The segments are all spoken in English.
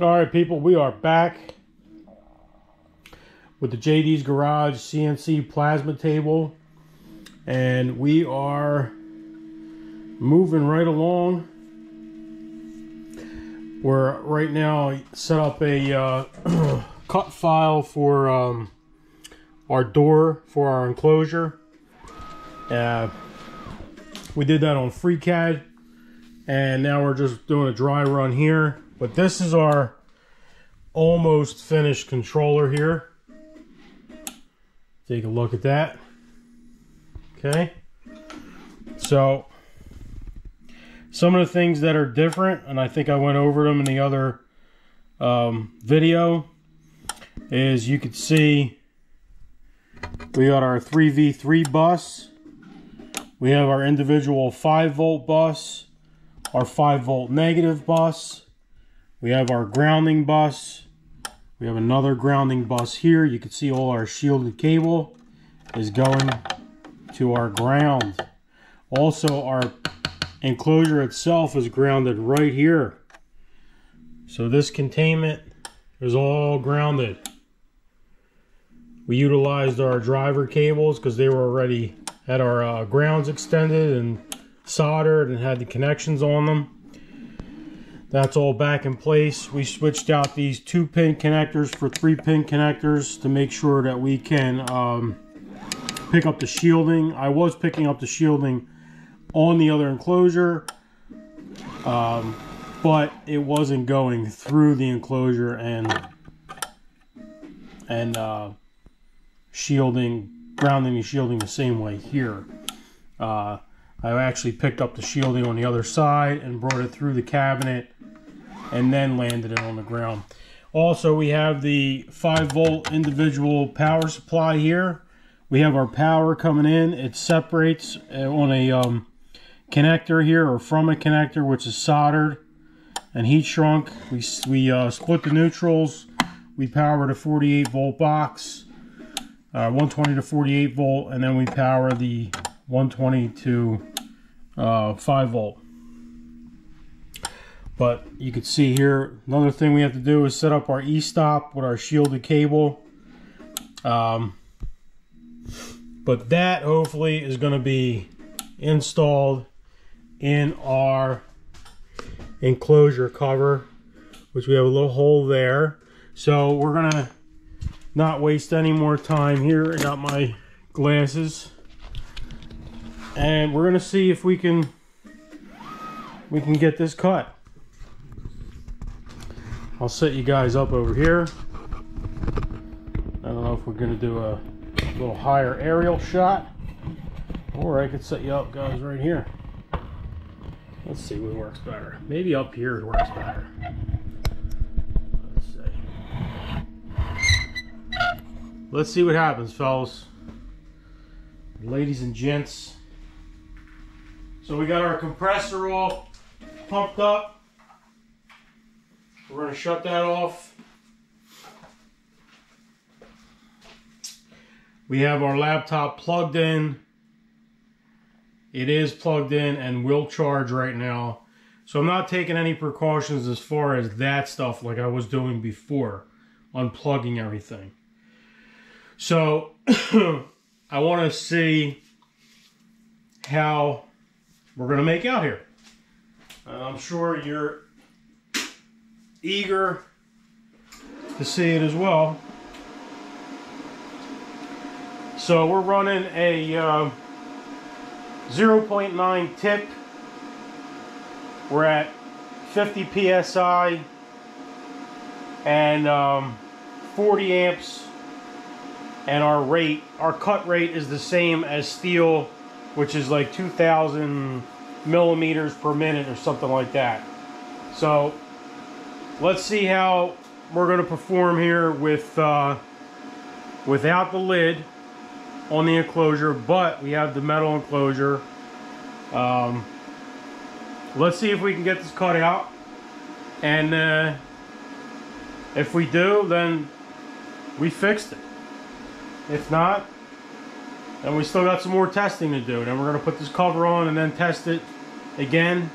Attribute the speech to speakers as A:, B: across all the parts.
A: Alright people, we are back with the JD's Garage CNC Plasma table, and we are moving right along. We're right now set up a cut file for our door for our enclosure. We did that on FreeCAD, and now we're just doing a dry run here. But this is our almost finished controller here. Take a look at that. Okay. So, some of the things that are different, and I think I went over them in the other video, is you could see we got our 3v3 bus. We have our individual 5-volt bus, our 5-volt negative bus. We have our grounding bus. We have another grounding bus here. You can see all our shielded cable is going to our ground. Also, our enclosure itself is grounded right here. So this containment is all grounded. We utilized our driver cables because they were already had our grounds extended and soldered and had the connections on them. That's all back in place. We switched out these 2-pin connectors for 3-pin connectors to make sure that we can pick up the shielding. I was picking up the shielding on the other enclosure, but it wasn't going through the enclosure and shielding, grounding and shielding the same way here. I actually picked up the shielding on the other side and brought it through the cabinet and then landed it on the ground. Also, we have the 5-volt individual power supply here. We have our power coming in. It separates on a connector here, or from a connector, which is soldered and heat shrunk. We split the neutrals. We power the 48-volt box, 120 to 48 volt, and then we power the 120 to 5-volt. But you can see here, another thing we have to do is set up our e-stop with our shielded cable. But that hopefully is going to be installed in our enclosure cover, which we have a little hole there. So we're going to not waste any more time here. I got my glasses. And we're going to see if we can get this cut. I'll set you guys up over here. I don't know if we're going to do a little higher aerial shot, or I could set you up guys right here. Let's see what works better. Maybe up here it works better. Let's see what happens, fellas, ladies and gents. So we got our compressor all pumped up. We're going to shut that off. We have our laptop plugged in. It is plugged in and will charge right now. So I'm not taking any precautions as far as that stuff like I was doing before, unplugging everything. So I want to see how we're going to make out here. I'm sure you're eager to see it as well. So we're running a 0.9 tip. We're at 50 psi and 40 amps, and our cut rate is the same as steel, which is like 2,000 millimeters per minute or something like that. So let's see how we're going to perform here with without the lid on the enclosure, but we have the metal enclosure. Let's see if we can get this cut out, and if we do, then we fixed it. If not, then we still got some more testing to do. Then we're going to put this cover on and then test it again,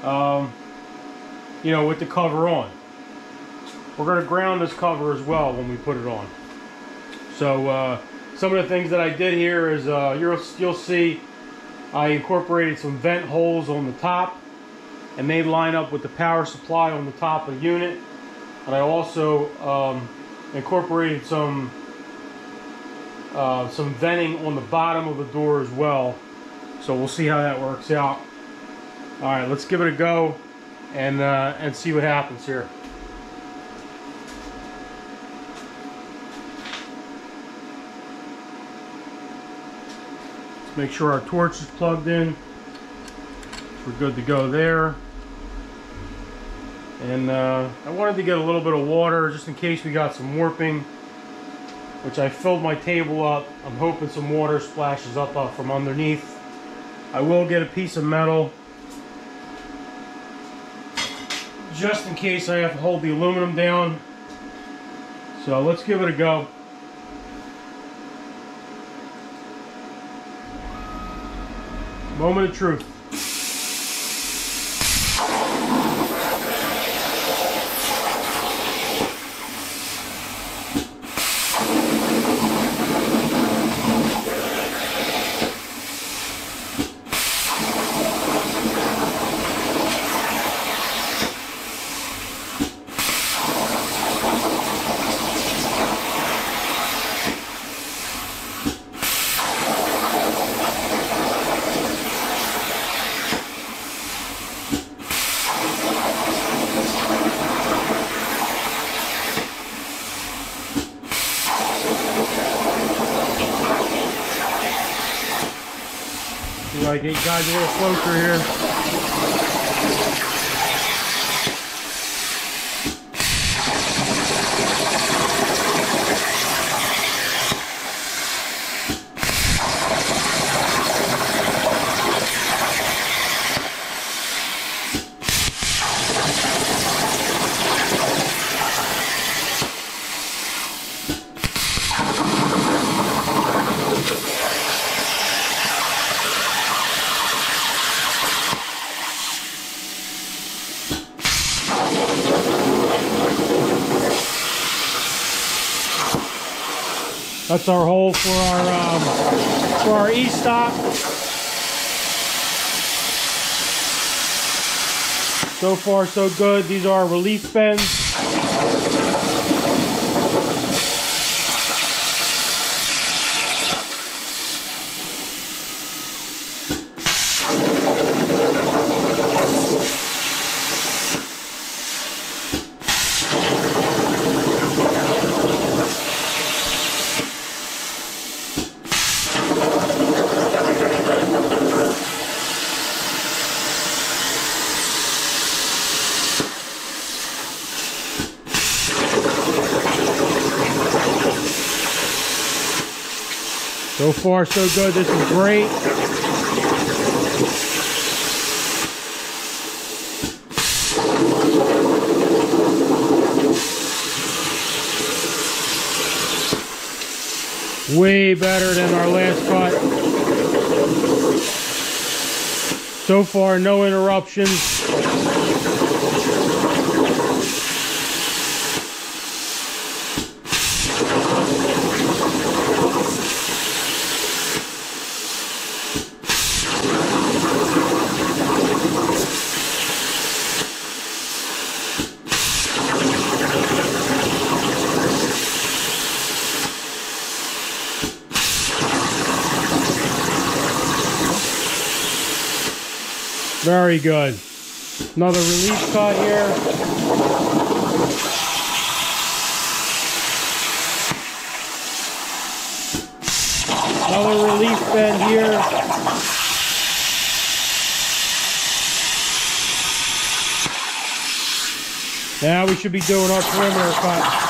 A: you know, with the cover on. we're going to ground this cover as well when we put it on. So some of the things that I did here is you'll see I incorporated some vent holes on the top, and they line up with the power supply on the top of the unit. And I also incorporated some venting on the bottom of the door as well. So we'll see how that works out. All right, let's give it a go and see what happens here. Let's make sure our torch is plugged in. We're good to go there. And I wanted to get a little bit of water just in case we got some warping, which I filled my table up. I'm hoping some water splashes up from underneath. I will get a piece of metal just in case I have to hold the aluminum down. So let's give it a go. Moment of truth. Like, get you guys a little closer here. That's our hole for our e-stop. So far, so good. These are relief bends. So far, so good. This is great. Way better than our last cut. So far, no interruptions. Very good. Another relief cut here. Another relief bend here. Now we should be doing our perimeter cut.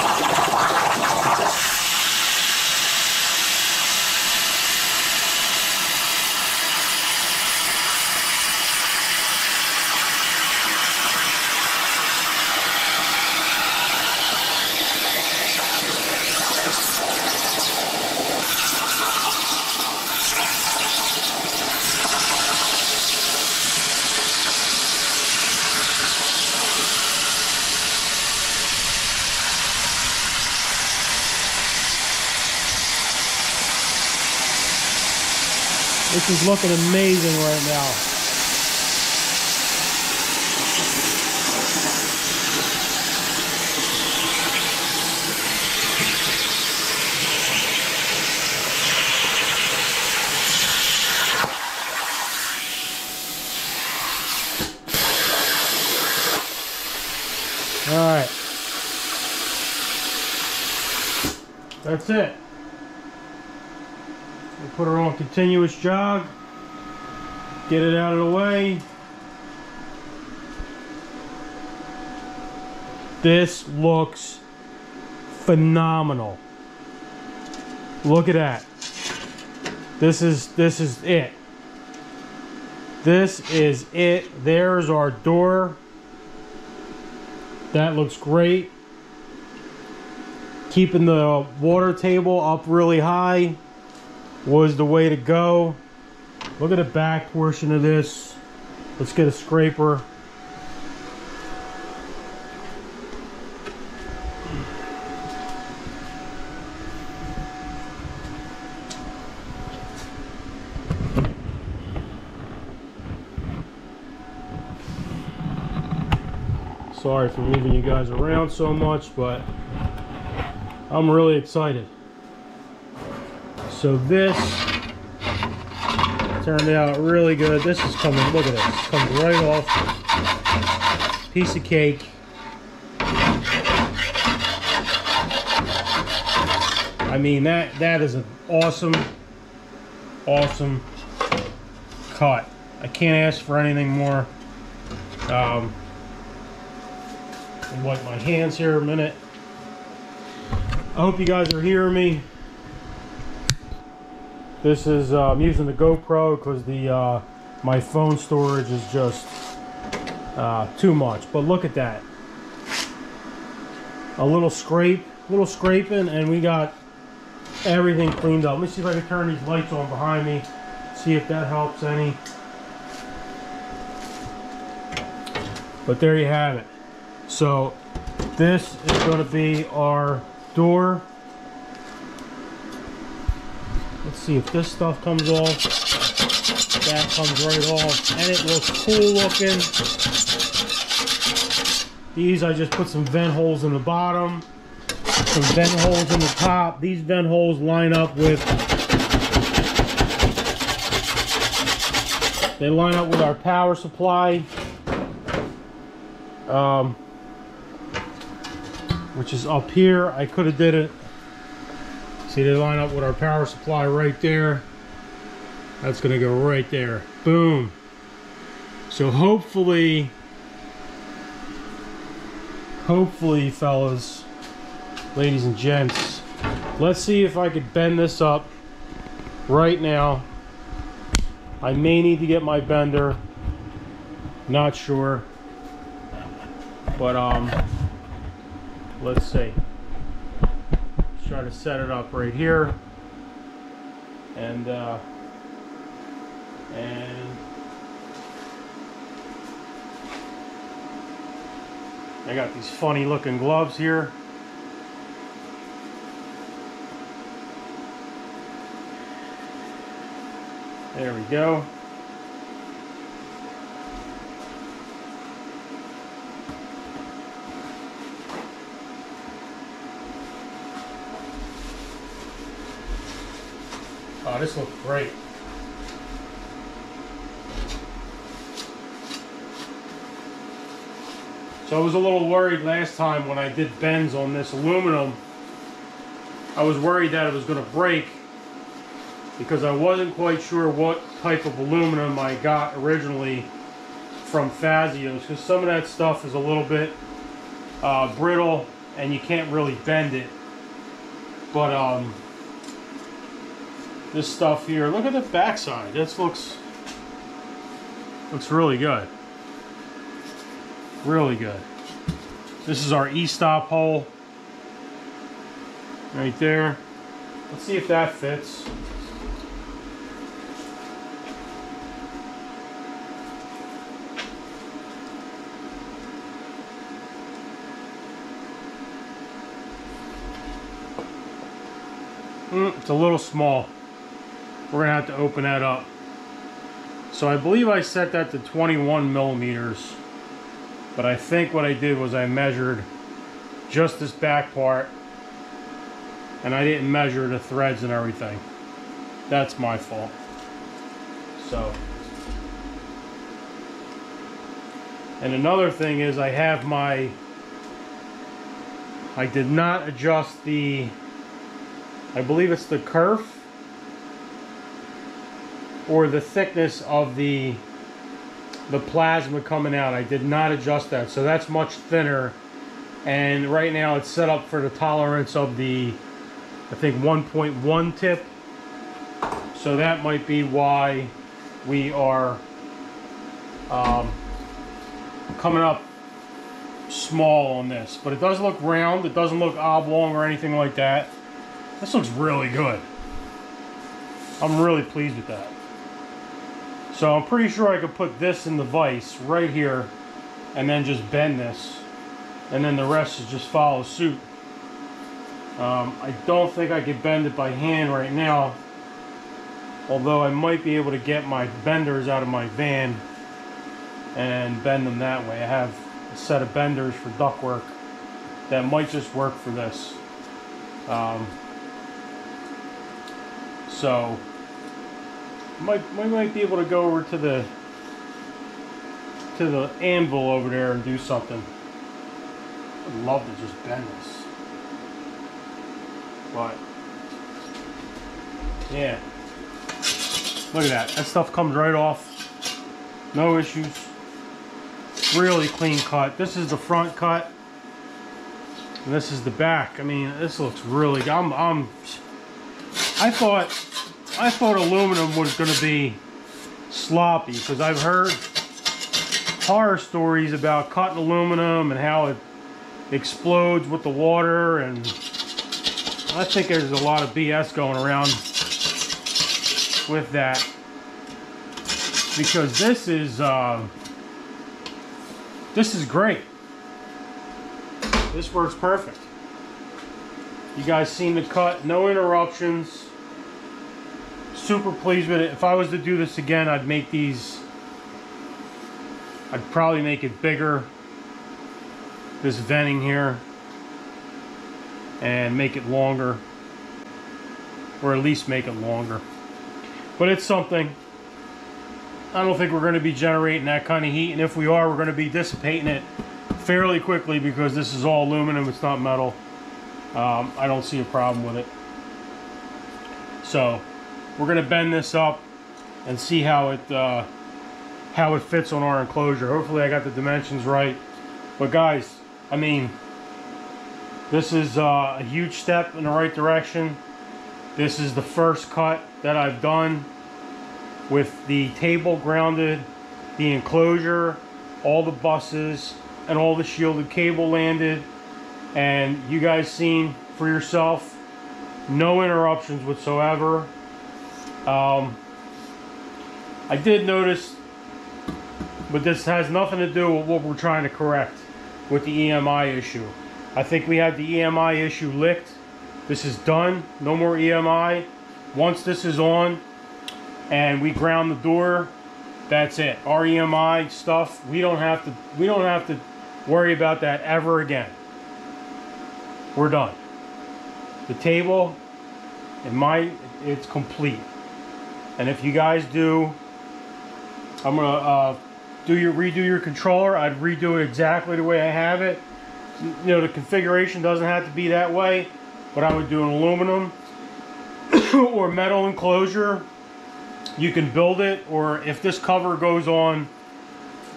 A: This is looking amazing right now. All right. That's it. We'll put her on continuous jog. Get it out of the way. This looks phenomenal. Look at that. This is it. This is it. There's our door. That looks great. Keeping the water table up really high was the way to go. Look at the back portion of this. Let's get a scraper. Sorry for moving you guys around so much, but I'm really excited. So this turned out really good. This is coming, look at this, comes right off. Piece of cake. I mean, that is an awesome cut. I can't ask for anything more. I'll wipe my hands here a minute. I hope you guys are hearing me. This is I'm using the GoPro because the my phone storage is just too much. But look at that. A little scraping, and we got everything cleaned up. Let me see if I can turn these lights on behind me. See if that helps any. But there you have it. So this is going to be our door. Let's see if this stuff comes off. That comes right off, and it looks cool looking. These, I just put some vent holes in the bottom, some vent holes in the top. These vent holes line up with, they line up with our power supply, which is up here. I could have did it. See, they line up with our power supply right there. That's gonna go right there. Boom. So hopefully, fellas, ladies and gents, let's see if I could bend this up right now. I may need to get my bender. Not sure. But let's see. Let's try to set it up right here. And I got these funny looking gloves here. There we go. Oh, this looks great. So I was a little worried last time when I did bends on this aluminum. I was worried that it was going to break because I wasn't quite sure what type of aluminum I got originally from Fazio's, because some of that stuff is a little bit brittle and you can't really bend it. But this stuff here, look at the backside. This looks really good. Really good. This is our E-stop hole right there. Let's see if that fits. It's a little small. We're gonna have to open that up. So I believe I set that to 21 millimeters, but I think what I did was I measured just this back part, and I didn't measure the threads and everything. That's my fault. So, and another thing is I did not adjust the, I believe it's the kerf or the thickness of the plasma coming out. I did not adjust that, so that's much thinner, and right now it's set up for the tolerance of the, I think, 1.1 tip, so that might be why we are coming up small on this. But it does look round, it doesn't look oblong or anything like that. This looks really good. I'm really pleased with that. So I'm pretty sure I could put this in the vise right here and then just bend this, and then the rest is just follow suit. I don't think I could bend it by hand right now, although I might be able to get my benders out of my van and bend them that way. I have a set of benders for ductwork that might just work for this. So might be able to go over to the anvil over there and do something. I'd love to just bend this, but yeah, look at that. That stuff comes right off, no issues. Really clean cut. This is the front cut, and this is the back. I mean, this looks really good. I thought aluminum was going to be sloppy, because I've heard horror stories about cutting aluminum and how it explodes with the water, and I think there's a lot of BS going around with that, because this is great. This works perfect. You guys seen the cut, no interruptions. Super pleased with it. If I was to do this again, I'd make these, I'd probably make it bigger, this venting here, and make it longer, or at least make it longer. But it's something. I don't think we're going to be generating that kind of heat, and if we are, we're going to be dissipating it fairly quickly, because this is all aluminum, it's not metal. I don't see a problem with it. So we're going to bend this up and see how it fits on our enclosure. Hopefully I got the dimensions right. But guys, I mean, this is a huge step in the right direction. This is the first cut that I've done with the table grounded, the enclosure, all the buses, and all the shielded cable landed. And you guys seen for yourself, no interruptions whatsoever. I did notice, but this has nothing to do with what we're trying to correct with the EMI issue. I think we had the EMI issue licked. This is done. No more EMI. Once this is on and we ground the door, that's it. Our EMI stuff, we don't have to worry about that ever again. We're done. The table, it's complete. And if you guys do, I'm gonna redo your controller. I'd redo it exactly the way I have it. You know, the configuration doesn't have to be that way, but I would do an aluminum or metal enclosure. You can build it, or if this cover goes on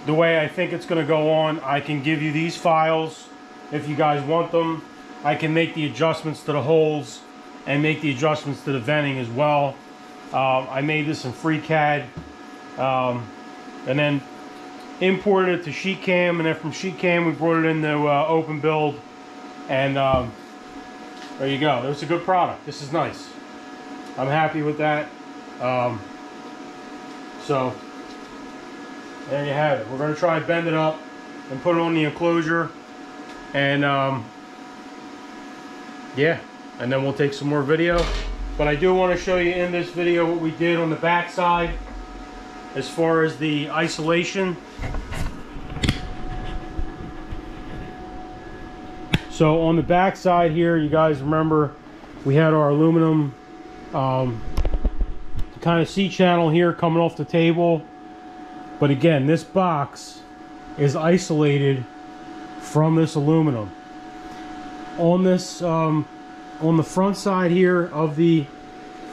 A: the way I think it's going to go on, I can give you these files if you guys want them. I can make the adjustments to the holes and make the adjustments to the venting as well. I made this in FreeCAD, and then imported it to SheetCam, and then from SheetCam we brought it into Open Build, and there you go. It's a good product. This is nice. I'm happy with that. So there you have it. We're going to try and bend it up and put it on the enclosure, and yeah, and then we'll take some more video. But I do want to show you in this video what we did on the back side as far as the isolation. So on the back side here, you guys remember we had our aluminum kind of C-channel here coming off the table. But again, this box is isolated from this aluminum. On this, on the front side here of the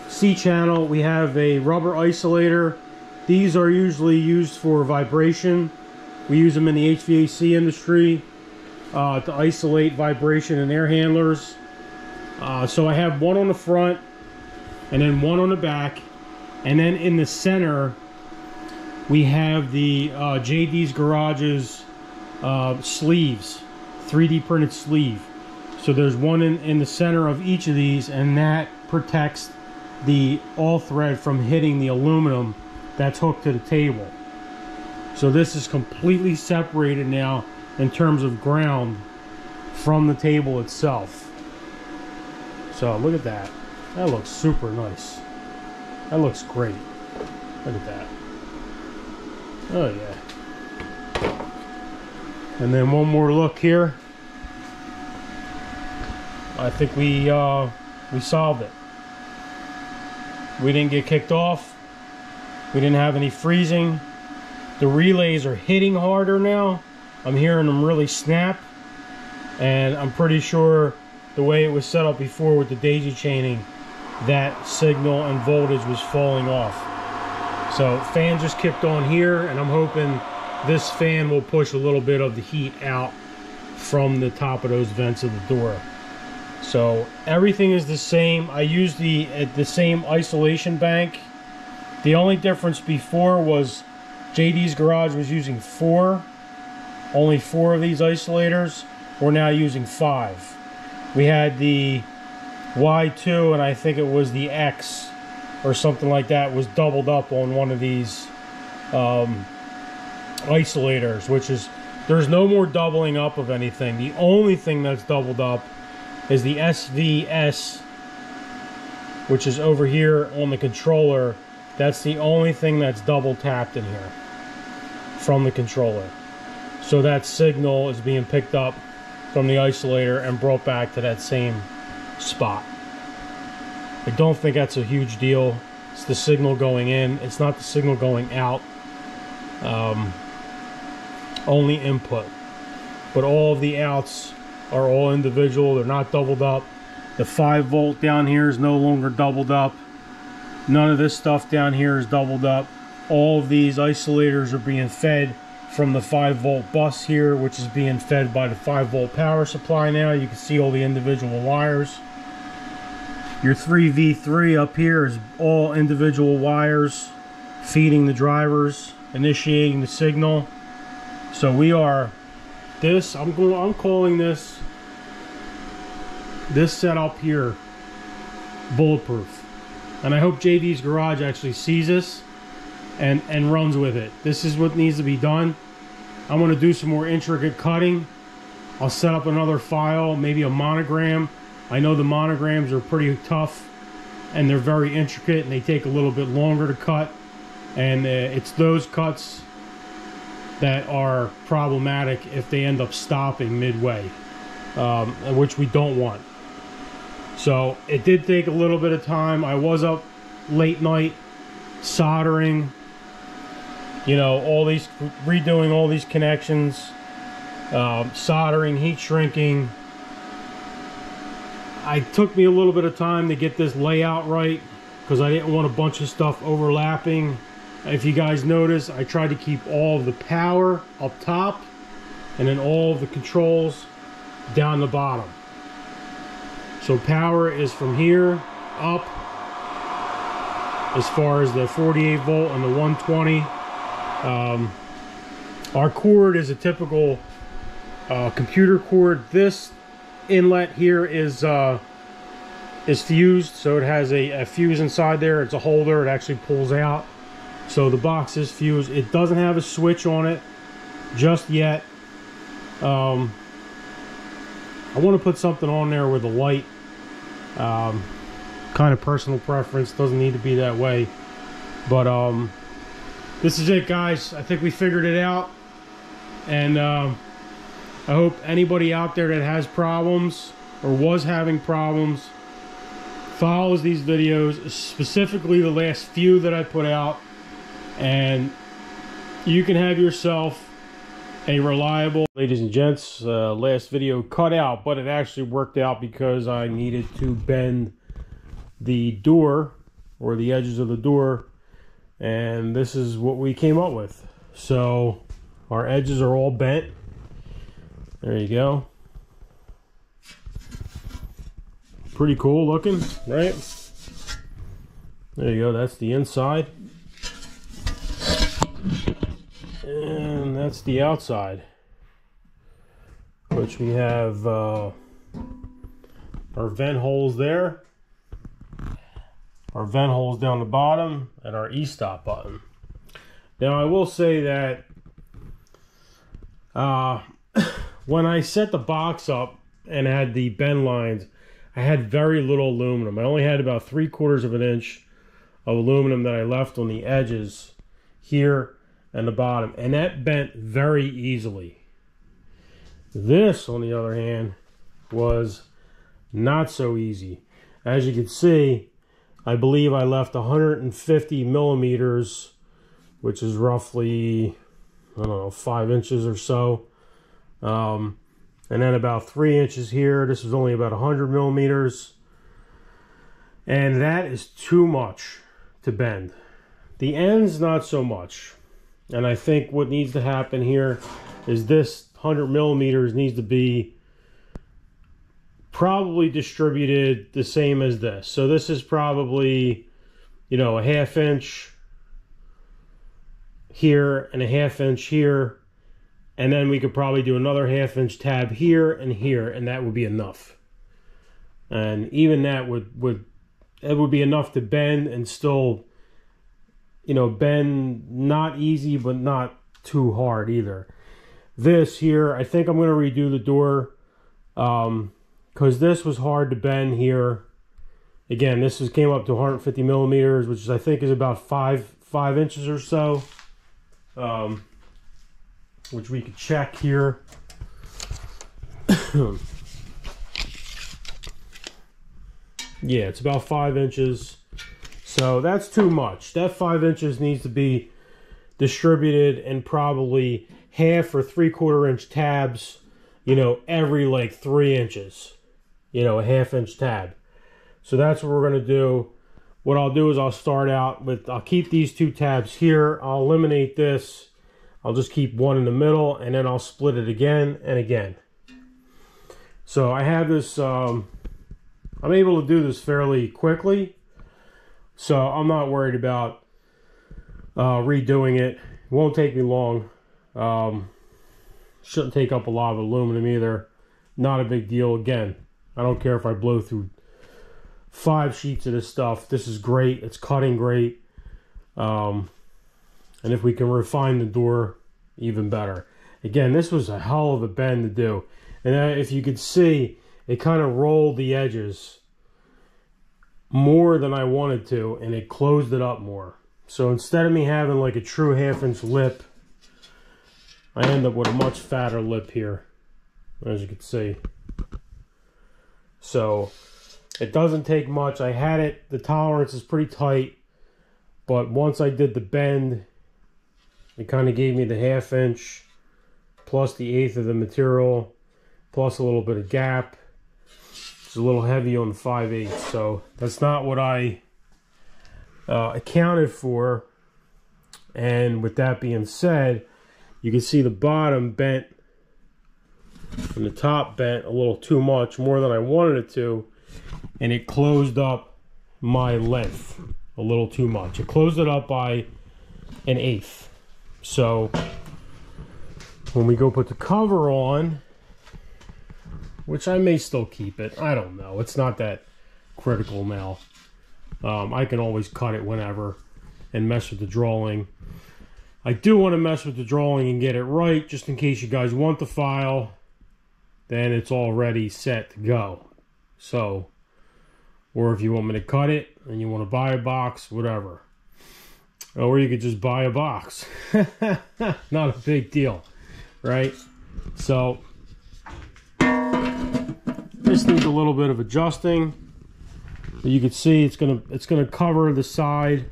A: C-channel, we have a rubber isolator. These are usually used for vibration. We use them in the HVAC industry to isolate vibration in air handlers. So I have one on the front and then one on the back, and then in the center we have the JD's Garage's sleeves, 3D printed sleeve. So there's one in the center of each of these, and that protects the all thread from hitting the aluminum that's hooked to the table. So this is completely separated now in terms of ground from the table itself. So look at that. That looks super nice. That looks great. Look at that. Oh yeah. And then one more look here. I think we solved it. We didn't get kicked off. We didn't have any freezing. The relays are hitting harder now. I'm hearing them really snap. And I'm pretty sure the way it was set up before with the daisy chaining, that signal and voltage was falling off. So fan just kicked on here, and I'm hoping this fan will push a little bit of the heat out from the top of those vents of the door. So everything is the same. I used the same isolation bank. The only difference before was JD's Garage was using only four of these isolators. We're now using 5. We had the Y2, and I think it was the X or something like that was doubled up on one of these isolators, which is, there's no more doubling up of anything. The only thing that's doubled up is the SVS, which is over here on the controller. That's the only thing that's double tapped in here from the controller. So that signal is being picked up from the isolator and brought back to that same spot. I don't think that's a huge deal. It's the signal going in. It's not the signal going out. Only input. But all of the outs are all individual. They're not doubled up. The 5 volt down here is no longer doubled up. None of this stuff down here is doubled up. All of these isolators are being fed from the 5 volt bus here, which is being fed by the 5 volt power supply now. You can see all the individual wires. Your 3V3 up here is all individual wires feeding the drivers, initiating the signal. So we are I'm calling this setup here bulletproof. And I hope JD's Garage actually sees this and runs with it. This is what needs to be done. I'm going to do some more intricate cutting. I'll set up another file, maybe a monogram. I know the monograms are pretty tough and they're very intricate and they take a little bit longer to cut. And it's those cuts that are problematic if they end up stopping midway, which we don't want. So it did take a little bit of time. I was up late night soldering, you know, redoing all these connections, soldering, heat shrinking. It took me a little bit of time to get this layout right because I didn't want a bunch of stuff overlapping. If you guys notice, I tried to keep all of the power up top and then all of the controls down the bottom. So power is from here up as far as the 48 volt and the 120. Our cord is a typical computer cord. This inlet here is fused, so it has a fuse inside there. It's a holder. It actually pulls out. So the box is fused. It doesn't have a switch on it just yet. I want to put something on there with a light. Kind of personal preference. Doesn't need to be that way. But this is it, guys. I think we figured it out. And I hope anybody out there that has problems or was having problems follows these videos, specifically the last few that I put out, and you can have yourself a reliable, ladies and gents, last video cut out, but it actually worked out because I needed to bend the door or the edges of the door, and this is what we came up with. So our edges are all bent. There you go. Pretty cool looking, right? There you go, that's the inside. And that's the outside, which we have our vent holes there, our vent holes down the bottom, and our e-stop button. Now I will say that when I set the box up and had the bend lines, I had very little aluminum. I only had about 3/4 of an inch of aluminum that I left on the edges here and the bottom, and that bent very easily. This, on the other hand, was not so easy. As you can see, I believe I left 150 millimeters, which is roughly, I don't know, 5 inches or so. And then about 3 inches here. This was only about 100 millimeters. And that is too much to bend. The ends, not so much. And I think what needs to happen here is this 100 millimeters needs to be probably distributed the same as this. So this is probably, you know, a 1/2 inch here and a 1/2 inch here. And then we could probably do another 1/2 inch tab here, and that would be enough. And even that would be enough to bend and still, you know, bend not easy, but not too hard either. This here, I think I'm going to redo the door because this was hard to bend here. Again, this came up to 150 millimeters, which I think is about 5 inches or so, which we could check here. Yeah, it's about 5 inches. So that's too much. That 5 inches needs to be distributed in probably 1/2 or 3/4 inch tabs, you know, every like 3 inches, you know, a 1/2 inch tab. So that's what we're going to do. What I'll do is I'll start out with, I'll keep these 2 tabs here. I'll eliminate this. I'll just keep one in the middle, and then I'll split it again and again. So I have this, I'm able to do this fairly quickly. So I'm not worried about redoing it. It won't take me long. Shouldn't take up a lot of aluminum either. Not a big deal. Again, I don't care if I blow through 5 sheets of this stuff. This is great. It's cutting great. And if we can refine the door, even better. Again, this was a hell of a bend to do. And if you could see, it kind of rolled the edges more than I wanted to, and it closed it up more. So instead of me having like a true 1/2 inch lip, I end up with a much fatter lip here, as you can see. So it doesn't take much. I had it, the tolerance is pretty tight, but once I did the bend, it kind of gave me the 1/2 inch plus the 1/8 of the material plus a little bit of gap. It's a little heavy on the 5/8, so that's not what I accounted for. And with that being said, you can see the bottom bent and the top bent a little too much, more than I wanted it to, and it closed up my length a little too much. It closed it up by 1/8. So when we go put the cover on, which I may still keep it, I don't know, it's not that critical now. I can always cut it whenever and mess with the drawing. I do want to mess with the drawing and get it right, just in case you guys want the file, then it's already set to go. So, or if you want me to cut it and you want to buy a box, whatever. Or you could just buy a box. Not a big deal, right? So this needs a little bit of adjusting. You can see it's gonna cover the side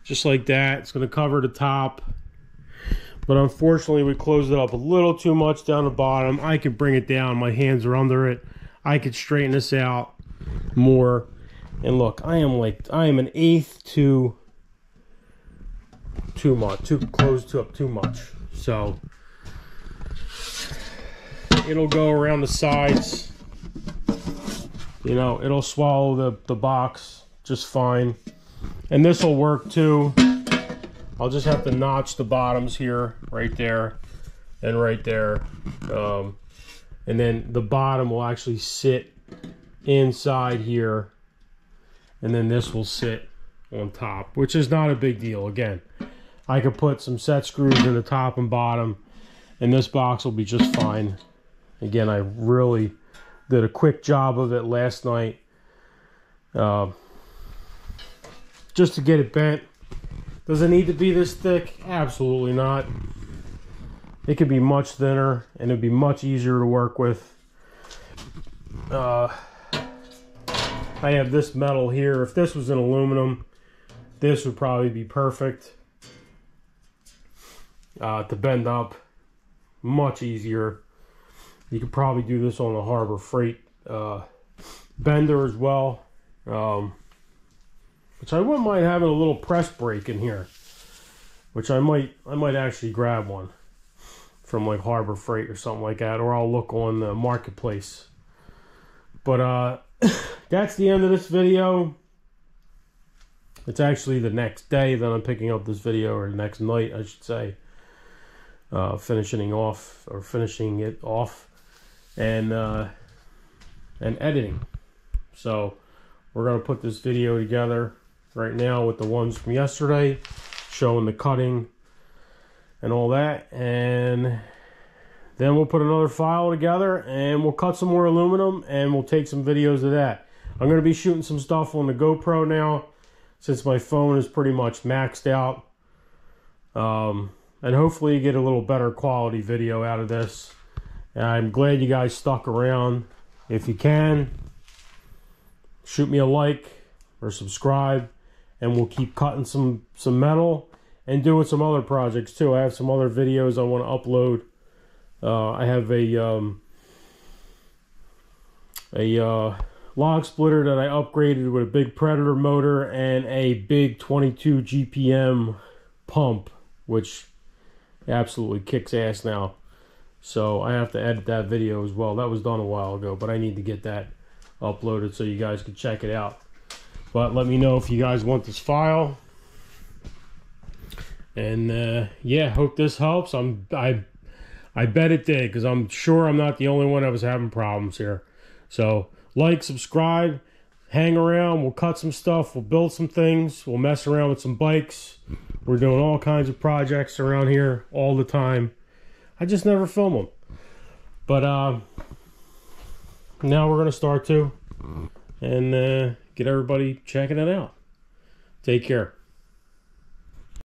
A: just like that. It's gonna cover the top. But unfortunately we closed it up a little too much down the bottom. I could bring it down, my hands are under it. I could straighten this out more. And look, I am an eighth too much, too close up too much. So it'll go around the sides. You know, it'll swallow the box just fine. And this will work too. I'll just have to notch the bottoms here, right there, and right there. And then the bottom will actually sit inside here. And then this will sit on top, which is not a big deal. Again, I could put some set screws in the top and bottom, and this box will be just fine. Again, I really did a quick job of it last night, just to get it bent. Does it need to be this thick? Absolutely not. It could be much thinner, and it'd be much easier to work with. I have this metal here. If this was in aluminum, this would probably be perfect to bend up. Much easier. You could probably do this on a Harbor Freight bender as well, which I wouldn't mind having a little press brake in here, which I might actually grab one from like Harbor Freight or something like that, or I'll look on the marketplace. But that's the end of this video. It's actually the next day that I'm picking up this video, or the next night I should say, finishing it off and editing. So we're gonna put this video together right now with the ones from yesterday, showing the cutting and all that, and then we'll put another file together and we'll cut some more aluminum and we'll take some videos of that. I'm going to be shooting some stuff on the GoPro now, since my phone is pretty much maxed out, and hopefully you get a little better quality video out of this. And I'm glad you guys stuck around. If you can, shoot me a like or subscribe, and we'll keep cutting some metal and doing some other projects too. I have some other videos I want to upload. I have a log splitter that I upgraded with a big Predator motor and a big 22 GPM pump, which absolutely kicks ass now. So I have to edit that video as well. That was done a while ago, but I need to get that uploaded so you guys can check it out. But let me know if you guys want this file. And yeah, hope this helps. I bet it did, because I'm sure I'm not the only one that was having problems here. So like, subscribe, hang around. We'll cut some stuff. We'll build some things. We'll mess around with some bikes. We're doing all kinds of projects around here all the time. I just never film them. But now we're going to start to, and get everybody checking it out. Take care.